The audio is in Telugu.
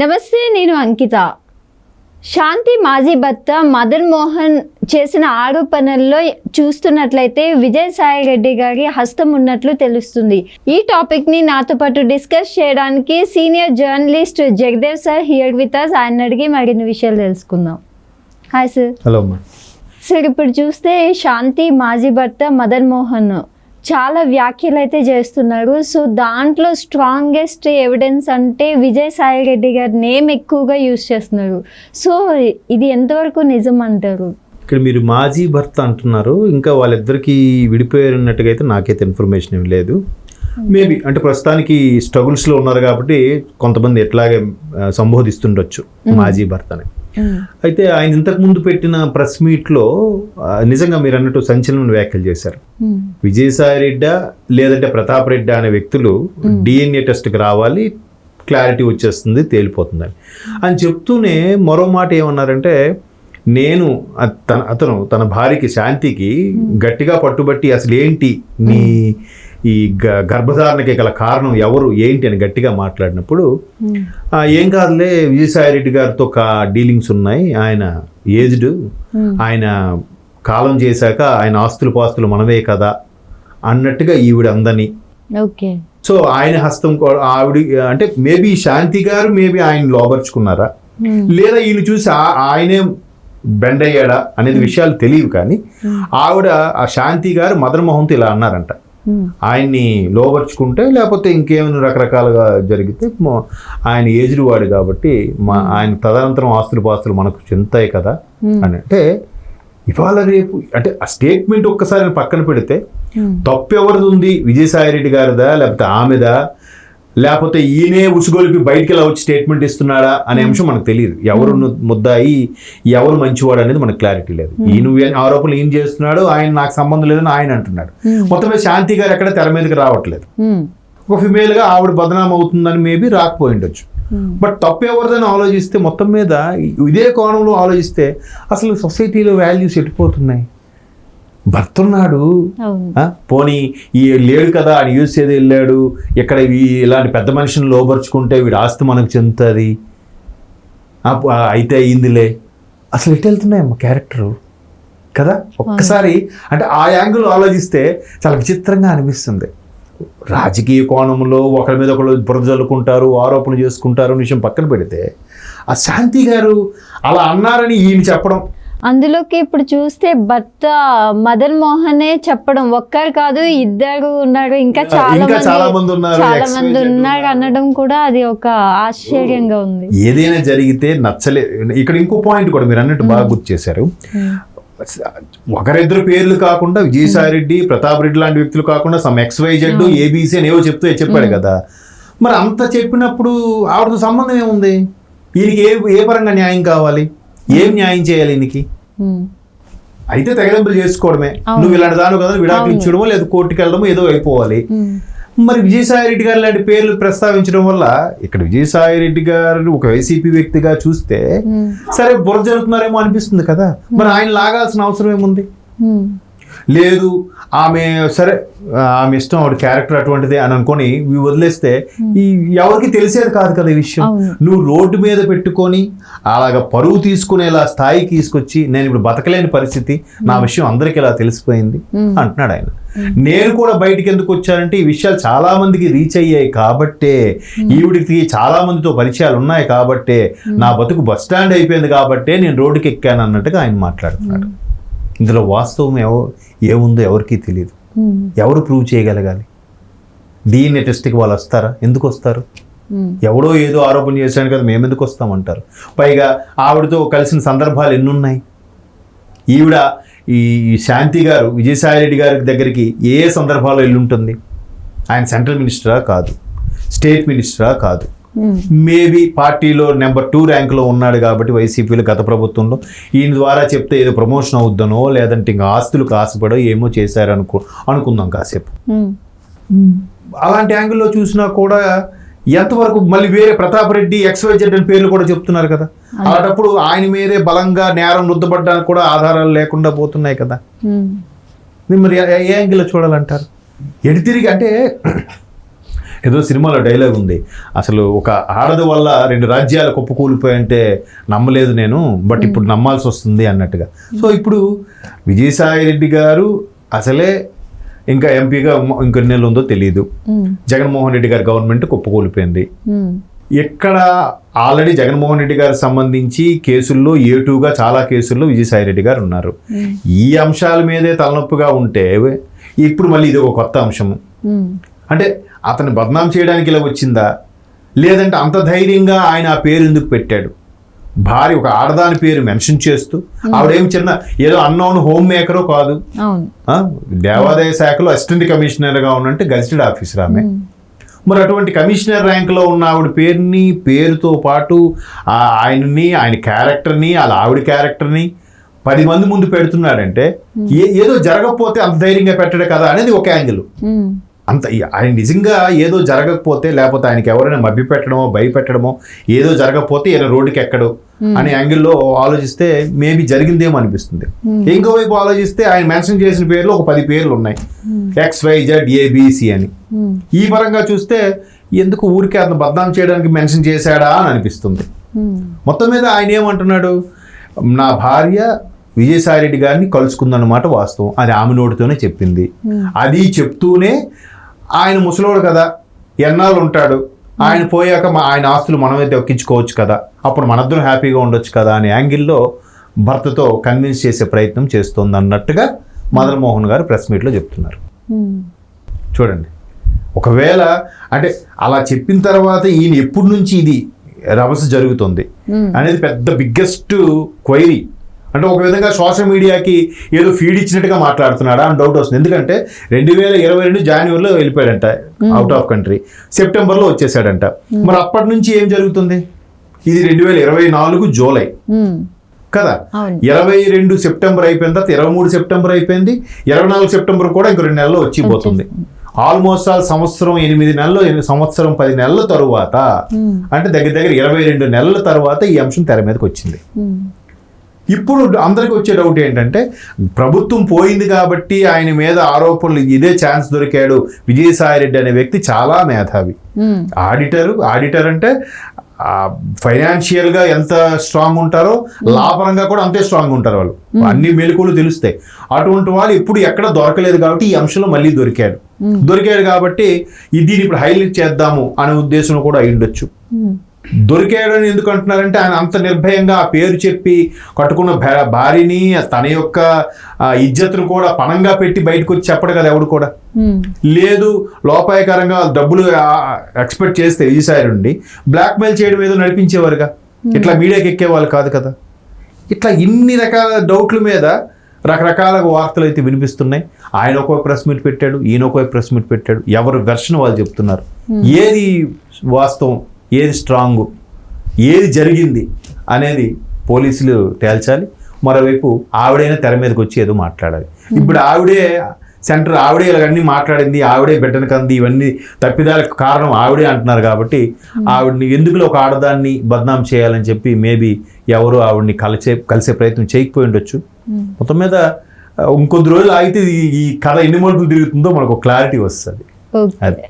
నమస్తే, నేను అంకిత. శాంతి మాజీ భర్త మదన్ మోహన్ చేసిన ఆరోపణల్లో చూస్తున్నట్లయితే విజయసాయి రెడ్డి గారి హస్తం ఉన్నట్లు తెలుస్తుంది. ఈ టాపిక్ని నాతో పాటు డిస్కస్ చేయడానికి senior journalist Jagdev sir here with us. ఆయన అడిగి మరిన్ని విషయాలు తెలుసుకుందాం. Hi sir. హలో సార్, ఇప్పుడు చూస్తే శాంతి మాజీ భర్త మదన్ మోహన్ చాలా వ్యాఖ్యలు అయితే చేస్తున్నారు. సో దాంట్లో స్ట్రాంగెస్ట్ ఎవిడెన్స్ అంటే విజయసాయి రెడ్డి గారి నేమ్ ఎక్కువగా యూజ్ చేస్తున్నారు. సో ఇది ఎంతవరకు నిజం అంటారు? ఇక్కడ మీరు మాజీ భర్త అంటున్నారు, ఇంకా వాళ్ళిద్దరికి విడిపోయారన్నట్టుగా అయితే నాకైతే ఇన్ఫర్మేషన్ ఏమి లేదు. మేబీ అంటే ప్రస్తుతానికి స్ట్రగుల్స్లో ఉన్నారు కాబట్టి కొంతమంది ఎట్లాగే సంబోధిస్తుండొచ్చు మాజీ భర్తని. అయితే ఆయన ఇంతకు ముందు పెట్టిన ప్రెస్ మీట్లో నిజంగా మీరు అన్నట్టు సంచలన వ్యాఖ్యలు చేశారు. విజయసాయి రెడ్డి లేదంటే ప్రతాప్ రెడ్డి అనే వ్యక్తులు DNA టెస్ట్కి రావాలి, క్లారిటీ వచ్చేస్తుంది, తేలిపోతుందని అని చెప్తూనే మరో మాట ఏమన్నారంటే, నేను అతను తన భార్యకి శాంతికి గట్టిగా పట్టుబట్టి అసలు ఏంటి నీ ఈ గర్భధారణకి గల కారణం ఎవరు ఏంటి అని గట్టిగా మాట్లాడినప్పుడు, ఏం కాదులే విజయసాయి రెడ్డి గారితో డీలింగ్స్ ఉన్నాయి, ఆయన ఏజ్డ్, ఆయన కాలం చేశాక ఆయన ఆస్తులు పాస్తులు మనవే కదా అన్నట్టుగా ఈవిడ అందని. ఓకే. సో ఆయన హస్తం ఆవిడ అంటే మేబీ శాంతి గారు మేబీ ఆయన లోబర్చుకున్నారా లేదా ఈయన చూసి ఆయనే బెండ్ అయ్యాడా అనేది విషయాలు తెలియవు. కానీ ఆవిడ ఆ శాంతి గారు మదన్ మోహన్తో ఇలా అన్నారంట, ఆయన్ని లోబర్చుకుంటే లేకపోతే ఇంకేమైనా రకరకాలుగా జరిగితే ఆయన ఏజ్డ్ వాడు కాబట్టి ఆయన తదనంతరం ఆస్తులు పాస్తులు మనకు చెందుతాయి కదా అని. అంటే ఇవాళ రేపు అంటే ఆ స్టేట్మెంట్ ఒక్కసారి పక్కన పెడితే తప్పు ఎవరిది ఉంది, విజయసాయి రెడ్డి గారిదా లేకపోతే ఆమెదా, లేకపోతే ఈయనే ఉసుగొలిపి బయటికి ఇలా వచ్చి స్టేట్మెంట్ ఇస్తున్నాడా అనే అంశం మనకు తెలియదు. ఎవరు ముద్దాయి ఎవరు మంచివాడు అనేది మనకు క్లారిటీ లేదు. ఈయన ఆరోపణలు ఈయన చేస్తున్నాడు, ఆయన నాకు సంబంధం లేదని ఆయన అంటున్నాడు. మొత్తమే శాంతి గారు ఎక్కడ తెర మీదకి రావట్లేదు. ఒక ఫిమేల్గా ఆవిడ బదనాం అవుతుందని మేబీ రాకపోయి ఉండొచ్చు. బట్ తప్పు ఎవరిదని ఆలోచిస్తే, మొత్తం మీద ఇదే కోణంలో ఆలోచిస్తే అసలు సొసైటీలో వాల్యూస్ ఎట్టిపోతున్నాయి. భర్త ఉన్నాడు, పోనీ ఈ లేడు కదా అని యూజ్ చేసి వెళ్ళాడు, ఇక్కడ ఇలాంటి పెద్ద మనిషిని లోబర్చుకుంటే వీడి ఆస్తి మనకు చెందుతుంది, అయితే అయిందిలే. అసలు ఎటు వెళ్తున్నాయమ్మా క్యారెక్టరు కదా. ఒక్కసారి అంటే ఆ యాంగిల్ ఆలోచిస్తే చాలా విచిత్రంగా అనిపిస్తుంది. రాజకీయ కోణంలో ఒకరి మీద ఒకరు బురద జల్లుకుంటారు, ఆరోపణలు చేసుకుంటారు విషయం పక్కన పెడితే, ఆ శాంతి గారు అలా అన్నారని ఈయన చెప్పడం, అందులోకి ఇప్పుడు చూస్తే భర్త మదన్ మోహనే చెప్పడం, ఒక్కరు కాదు ఇద్దరు ఉన్నారు, ఇంకా చాలా మంది ఉన్నారు అనడం కూడా అది ఒక ఆశ్చర్యంగా ఉంది. ఏదైనా జరిగితే నచ్చలేదు. ఇక్కడ ఇంకో పాయింట్ కూడా మీరు అన్నట్టు బాగా గుర్తు చేశారు. ఒకరిద్దరు పేర్లు కాకుండా విజయసాయి రెడ్డి, ప్రతాప్ రెడ్డి లాంటి వ్యక్తులు కాకుండా సమ్ XYZ ABC అని ఏవో చెప్పాడు కదా. మరి అంత చెప్పినప్పుడు ఆవిడతో సంబంధం ఏముంది? ఈయనకి ఏ పరంగా న్యాయం కావాలి? ఏం న్యాయం చేయాలి ఈయనకి? అయితే తెగలింపులు చేసుకోవడమే. నువ్వు ఇలాంటి దాని కదా విడాకులు ఇచ్చడమో లేదా కోర్టుకి వెళ్ళడమో ఏదో అయిపోవాలి. మరి విజయసాయి రెడ్డి గారు లాంటి పేర్లు ప్రస్తావించడం వల్ల ఇక్కడ విజయసాయి రెడ్డి గారు ఒక వైసీపీ వ్యక్తిగా చూస్తే సరే బుర్ర జరుగుతున్నారేమో అనిపిస్తుంది కదా. మరి ఆయన లాగాల్సిన అవసరం ఏముంది? లేదు, ఆమె సరే ఆమె ఇష్టం, ఆవిడ క్యారెక్టర్ అటువంటిదే అని అనుకొని వదిలేస్తే ఈ ఎవరికి తెలిసేది కాదు కదా ఈ విషయం. నువ్వు రోడ్డు మీద పెట్టుకొని అలాగ పరువు తీసుకునేలా స్థాయికి తీసుకొచ్చి నేను ఇప్పుడు బతకలేని పరిస్థితి, నా విషయం అందరికీ ఇలా తెలిసిపోయింది అంటున్నాడు ఆయన. నేను కూడా బయటికి ఎందుకు వచ్చానంటే ఈ విషయాలు చాలా మందికి రీచ్ అయ్యాయి కాబట్టే, ఈవిడికి చాలా మందితో పరిచయాలు ఉన్నాయి కాబట్టే, నా బతుకు బస్ స్టాండ్ అయిపోయింది కాబట్టే నేను రోడ్డుకి ఎక్కాను అన్నట్టుగా ఆయన మాట్లాడుతున్నాడు. ఇందులో వాస్తవం ఏముందో ఎవరికీ తెలియదు. ఎవరు ప్రూవ్ చేయగలగాలి? DNA టెస్ట్కి వాళ్ళు వస్తారా? ఎందుకు వస్తారు? ఎవడో ఏదో ఆరోపణ చేశాను కదా మేము ఎందుకు వస్తామంటారు. పైగా ఆవిడతో కలిసిన సందర్భాలు ఎన్నున్నాయి. ఈవిడ ఈ శాంతి గారు విజయసాయి రెడ్డి గారి దగ్గరికి ఏ సందర్భాల్లో వెళ్ళుంటుంది? ఆయన సెంట్రల్ మినిస్టరా కాదు, స్టేట్ మినిస్టరా కాదు, మేబీ పార్టీలో నెంబర్ 2 ర్యాంకులో ఉన్నాడు కాబట్టి వైసీపీలో గత ప్రభుత్వంలో ఈయన ద్వారా చెప్తే ఏదో ప్రమోషన్ అవుద్దనో లేదంటే ఇంకా ఆస్తులకు ఆశపడో ఏమో చేశారు అనుకుందాం కాసేపు. అలాంటి యాంగిల్లో చూసినా కూడా ఎంతవరకు మళ్ళీ వేరే ప్రతాప్ రెడ్డి XYZ అని పేర్లు కూడా చెప్తున్నారు కదా. అలాంటప్పుడు ఆయన మీదే బలంగా నేరం రుద్దబడ్డానికి కూడా ఆధారాలు లేకుండా పోతున్నాయి కదా. మరి ఏ యాంగిల్లో చూడాలంటారు? ఎడి తిరిగి అంటే ఏదో సినిమాలో డైలాగ్ ఉంది, అసలు ఒక ఆడది వల్ల 2 రాజ్యాలు కుప్పకూలిపోయంటే నమ్మలేదు నేను, బట్ ఇప్పుడు నమ్మాల్సి వస్తుంది అన్నట్టుగా. సో ఇప్పుడు విజయసాయి రెడ్డి గారు అసలే ఇంకా ఎంపీగా ఇంకొన్ని నెలలు ఉందో తెలియదు. జగన్మోహన్ రెడ్డి గారి గవర్నమెంట్ కుప్పకూలిపోయింది. ఎక్కడ ఆల్రెడీ జగన్మోహన్ రెడ్డి గారికి సంబంధించి కేసుల్లో A2గా చాలా కేసుల్లో విజయసాయి రెడ్డి గారు ఉన్నారు. ఈ అంశాల మీదే తలనొప్పిగా ఉంటే ఇప్పుడు మళ్ళీ ఇది ఒక కొత్త అంశము. అంటే అతన్ని బదనాం చేయడానికి ఇలా వచ్చిందా, లేదంటే అంత ధైర్యంగా ఆయన ఆ పేరు ఎందుకు పెట్టాడు? భార్య ఒక ఆడదాని పేరు మెన్షన్ చేస్తూ, ఆవిడేం చిన్న ఏదో అన్నోన్ హోమ్ మేకరో కాదు, దేవాదాయ శాఖలో అసిస్టెంట్ కమిషనర్గా ఉన్నట్టు గజిటెడ్ ఆఫీసర్ ఆమె. మరి అటువంటి కమిషనర్ ర్యాంక్లో ఉన్న ఆవిడ పేరుని, పేరుతో పాటు ఆయన క్యారెక్టర్ని, ఆవిడ క్యారెక్టర్ని 10 మంది ముందు పెడుతున్నాడంటే ఏదో జరగకపోతే అంత ధైర్యంగా పెట్టడే కదా అనేది ఒక యాంగిల్. అంత ఆయన నిజంగా ఏదో జరగకపోతే, లేకపోతే ఆయనకి ఎవరైనా మభ్య పెట్టడమో భయపెట్టడమో, ఏదో జరగకపోతే ఈయన రోడ్డుకి ఎక్కడు అనే యాంగిల్లో ఆలోచిస్తే మేబీ జరిగిందేమో అనిపిస్తుంది. ఇంకోవైపు ఆలోచిస్తే ఆయన మెన్షన్ చేసిన పేర్లు ఒక 10 పేర్లు ఉన్నాయి, XYZ ABC అని. ఈ పరంగా చూస్తే ఎందుకు ఊరికే అతను బద్నాం చేయడానికి మెన్షన్ చేశాడా అని అనిపిస్తుంది. మొత్తం మీద ఆయన ఏమంటున్నాడు, నా భార్య విజయసాయి రెడ్డి గారిని కలుసుకుందన్నమాట వాస్తవం, అది ఆమె నోటితోనే చెప్పింది. అది చెప్తూనే ఆయన ముసలోడు కదా, ఎన్నాళ్ళు ఉంటాడు, ఆయన పోయాక ఆయన ఆస్తులు మనమే దక్కించుకోవచ్చు కదా, అప్పుడు మనద్దరం హ్యాపీగా ఉండొచ్చు కదా అనే యాంగిల్లో భర్తతో కన్విన్స్ చేసే ప్రయత్నం చేస్తోంది అన్నట్టుగా మదన్ మోహన్ గారు ప్రెస్ మీట్లో చెప్తున్నారు. చూడండి, ఒకవేళ అంటే అలా చెప్పిన తర్వాత ఈయన ఎప్పటి నుంచి ఇది రభస జరుగుతుంది అనేది పెద్ద బిగ్గెస్ట్ క్వైరీ. అంటే ఒక విధంగా సోషల్ మీడియాకి ఏదో ఫీడ్ ఇచ్చినట్టుగా మాట్లాడుతున్నాడా అని డౌట్ వస్తుంది. ఎందుకంటే 2022 జనవరిలో వెళ్ళిపోయాడంట అవుట్ ఆఫ్ కంట్రీ, సెప్టెంబర్లో వచ్చేసాడంట. మరి అప్పటి నుంచి ఏం జరుగుతుంది? ఇది 2024 జూలై కదా, 22 సెప్టెంబర్ అయిపోయిన తర్వాత 23 సెప్టెంబర్ అయిపోయింది, 24 సెప్టెంబర్ కూడా ఇంకో 2 నెలల్లో వచ్చిపోతుంది. ఆల్మోస్ట్ సంవత్సరం 8 నెలలు, సంవత్సరం 10 నెలల తరువాత, అంటే దగ్గర 22 నెలల తర్వాత ఈ అంశం తెర మీదకి వచ్చింది. ఇప్పుడు అందరికి వచ్చే డౌట్ ఏంటంటే, ప్రభుత్వం పోయింది కాబట్టి ఆయన మీద ఆరోపణలు, ఇదే ఛాన్స్ దొరికాడు. విజయసాయి రెడ్డి అనే వ్యక్తి చాలా మేధావి, ఆడిటర్ అంటే ఫైనాన్షియల్గా ఎంత స్ట్రాంగ్ ఉంటారో లాభరంగా కూడా అంతే స్ట్రాంగ్ ఉంటారు వాళ్ళు, అన్ని మెలకువలు తెలుస్తాయి. అటువంటి వాళ్ళు ఇప్పుడు ఎక్కడ దొరకలేదు కాబట్టి ఈ అంశంలో మళ్ళీ దొరికాడు కాబట్టి దీన్ని ఇప్పుడు హైలైట్ చేద్దాము అనే ఉద్దేశం కూడా అయి ఉండొచ్చు. దొరికాడని ఎందుకు అంటున్నారంటే, ఆయన అంత నిర్భయంగా ఆ పేరు చెప్పి కట్టుకున్న భార్యని, తన యొక్క ఇజ్జత్తును కూడా పణంగా పెట్టి బయటకు వచ్చి చెప్పడు కదా ఎవడు కూడా. లేదు లోపాయకరంగా డబ్బులు ఎక్స్పెక్ట్ చేస్తే విజయసాయి నుండి బ్లాక్మెయిల్ చేయడం ఏదో నడిపించేవారుగా, ఇట్లా మీడియాకి ఎక్కేవాళ్ళు కాదు కదా. ఇట్లా ఇన్ని రకాల డౌట్ల మీద రకరకాల వార్తలు అయితే వినిపిస్తున్నాయి. ఆయన ఒక ప్రెస్ మీట్ పెట్టాడు, ఈయన ఒక ప్రెస్ మీట్ పెట్టాడు, ఎవరు వెర్షన్ వాళ్ళు చెప్తున్నారు. ఏది వాస్తవం, ఏది స్ట్రాంగ్, ఏది జరిగింది అనేది పోలీసులు తేల్చాలి. మరోవైపు ఆవిడైనా తెర మీదకి వచ్చి ఏదో మాట్లాడాలి. ఇప్పుడు ఆవిడే ఇలాగన్నీ మాట్లాడింది, ఆవిడే బిడ్డను కంది, ఇవన్నీ తప్పిదాలకు కారణం ఆవిడే అంటున్నారు కాబట్టి ఆవిడని ఎందుకులో ఒక ఆడదాన్ని బద్నాం చేయాలని చెప్పి మేబీ ఎవరు ఆవిడని కలిసే ప్రయత్నం చేయకపోయి ఉండొచ్చు. మొత్తం మీద ఇంకొద్ది రోజులు ఆగితే ఈ కథ ఎన్ని మలుపులు తిరుగుతుందో మనకు క్లారిటీ వస్తుంది. అది